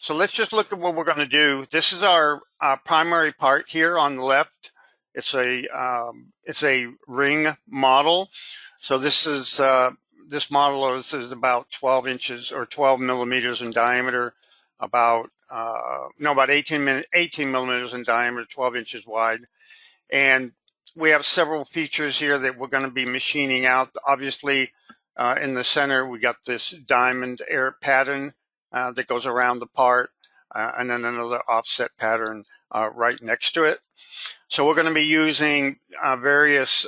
So let's just look at what we're going to do. This is our primary part here on the left. It's a ring model. So this model is about 12 inches or 12 millimeters in diameter, about 18 millimeters in diameter, 12 inches wide. And we have several features here that we're going to be machining out. Obviously, in the center, we got this diamond air pattern that goes around the part, and then another offset pattern right next to it. So we're going to be using various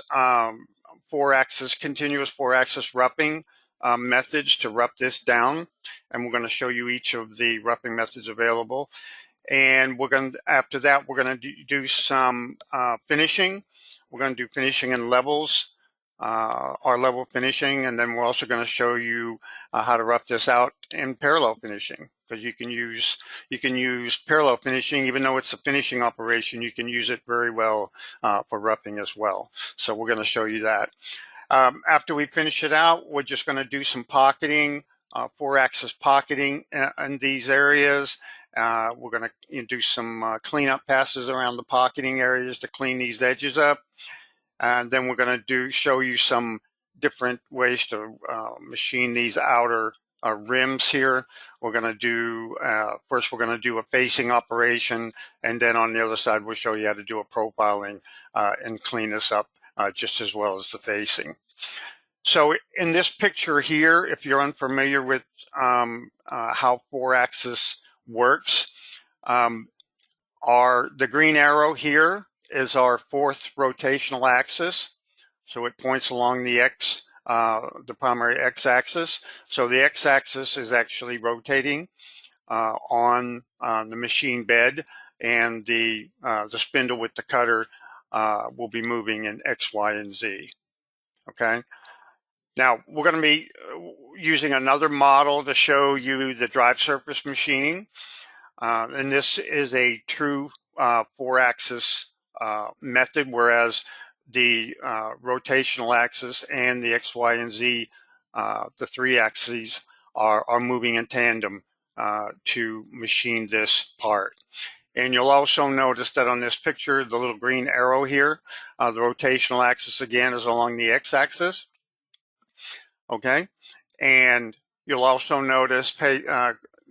continuous four-axis roughing methods to rough this down, and we're going to show you each of the roughing methods available. And after that, we're going to do some finishing. We're going to do finishing in levels, our level finishing, and then we're also going to show you how to rough this out in parallel finishing, because you can use parallel finishing. Even though it's a finishing operation, you can use it very well for roughing as well. So we're going to show you that. After we finish it out, we're just going to do some pocketing, four-axis pocketing in these areas. We're going to do some cleanup passes around the pocketing areas to clean these edges up. And then we're going to show you some different ways to machine these outer rims here. We're going to do, first we're going to do a facing operation, and then on the other side we'll show you how to do a profiling and clean this up just as well as the facing. So in this picture here, if you're unfamiliar with how four-axis works, the green arrow here is our fourth rotational axis. So it points along the the primary x-axis. So the x-axis is actually rotating on the machine bed, and the spindle with the cutter will be moving in X, Y, and Z. Okay. Now we're going to be using another model to show you the drive surface machining. And this is a true four-axis method, whereas the rotational axis and the X, Y, and Z, the three axes, are moving in tandem to machine this part. And you'll also notice that on this picture, the little green arrow here, the rotational axis again is along the x-axis. Okay, and you'll also notice, pay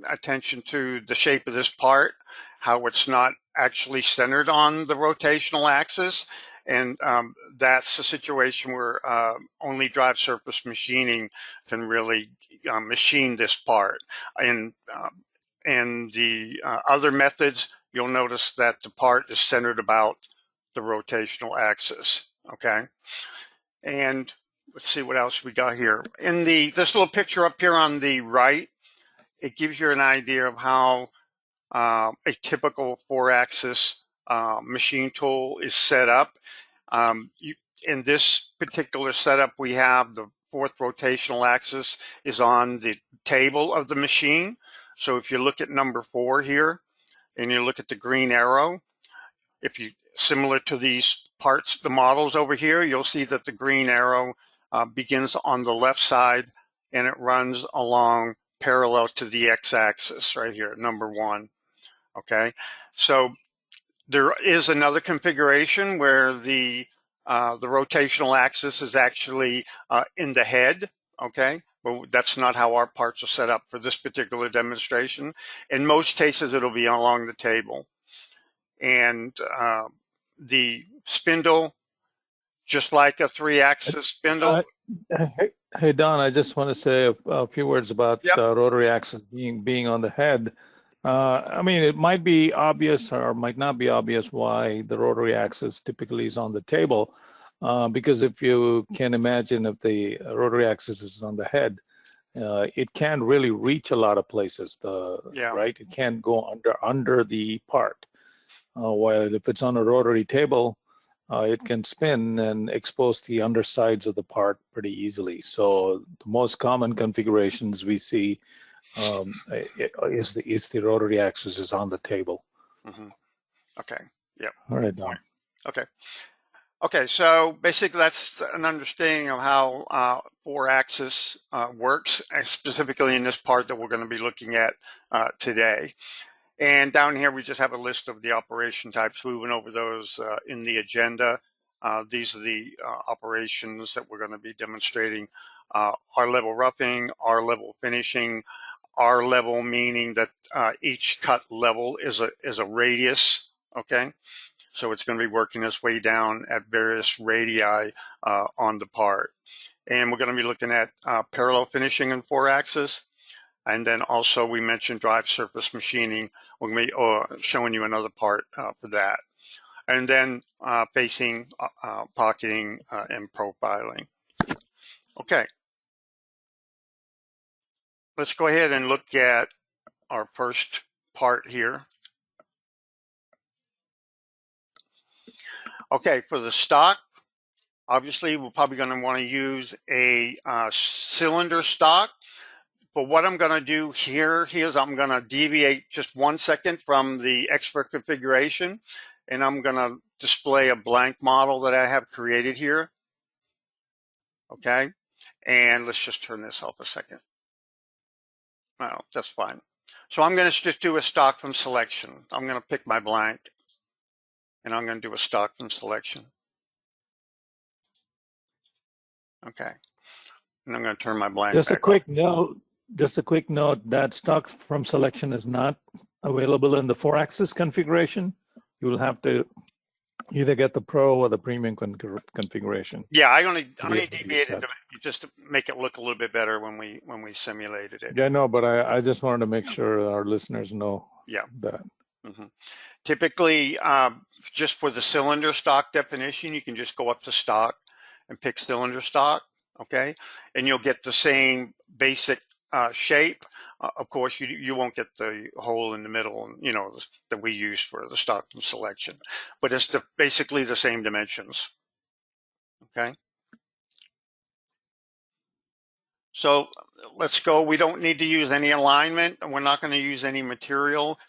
attention to the shape of this part, how it's not actually centered on the rotational axis. And that's a situation where only drive surface machining can really machine this part. And the other methods, you'll notice that the part is centered about the rotational axis. Okay, and let's see what else we got here. In this little picture up here on the right, it gives you an idea of how a typical four-axis machine tool is set up. In this particular setup, we have the fourth rotational axis is on the table of the machine. So if you look at number 4 here, and you look at the green arrow, similar to these parts, the models over here, you'll see that the green arrow begins on the left side, and it runs along parallel to the x-axis right here, number 1. Okay, so there is another configuration where the rotational axis is actually in the head. Okay, but that's not how our parts are set up for this particular demonstration. In most cases, it'll be along the table, and the spindle, just like a 3-axis spindle. Hey Don, I just want to say a few words about Yep. rotary axis being on the head. I mean, it might be obvious or might not be obvious why the rotary axis typically is on the table, because if you can imagine, if the rotary axis is on the head, it can't really reach a lot of places. Right? It can't go under the part. While if it's on a rotary table, it can spin and expose the undersides of the part pretty easily. So the most common configurations we see is the rotary axis is on the table. Mm-hmm. Okay. Yep. All right, Don. Okay. Okay, so basically that's an understanding of how 4-axis works, specifically in this part that we're going to be looking at today. And down here, we just have a list of the operation types. We went over those in the agenda. These are the operations that we're going to be demonstrating. R-level roughing, R-level finishing, R-level meaning that each cut level is a radius, okay? So it's going to be working its way down at various radii on the part. And we're going to be looking at parallel finishing in 4-axis. And then also we mentioned drive surface machining. We're going to be showing you another part for that. And then facing, pocketing, and profiling. Okay. Let's go ahead and look at our first part here. Okay, for the stock, obviously we're probably going to want to use a cylinder stock. But what I'm going to do here is I'm going to deviate just 1 second from the expert configuration, and I'm going to display a blank model that I have created here. Okay, and let's just turn this off a second. Well, that's fine. So I'm going to just do a stock from selection. I'm going to pick my blank, and I'm going to do a stock from selection. Okay, and I'm going to turn my blank Just a back quick on. note. Just a quick note that stocks from selection is not available in the 4-axis configuration. You will have to either get the Pro or the Premium configuration. Yeah, I only That. deviated to, just to make it look a little bit better when we simulated it. Yeah, no, but I just wanted to make sure our listeners know Yeah. that. Mm-hmm. Typically, just for the cylinder stock definition, you can just go up to stock and pick cylinder stock, okay? And you'll get the same basic shape. Of course, you won't get the hole in the middle, that we use for the stock from selection, but it's basically the same dimensions, okay? So let's go. We don't need to use any alignment, and we're not going to use any material.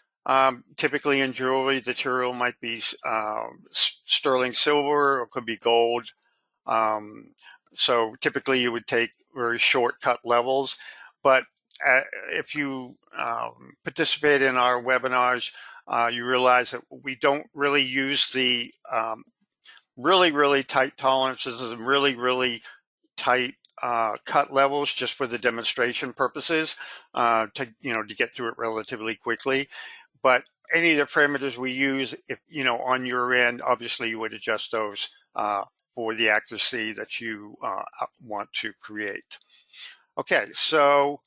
Typically in jewelry, the material might be sterling silver or it could be gold. So typically you would take very short cut levels, but if you participate in our webinars, you realize that we don't really use the really tight tolerances and really tight cut levels just for the demonstration purposes to get through it relatively quickly. But any of the parameters we use, if on your end, obviously you would adjust those for the accuracy that you want to create. Okay, so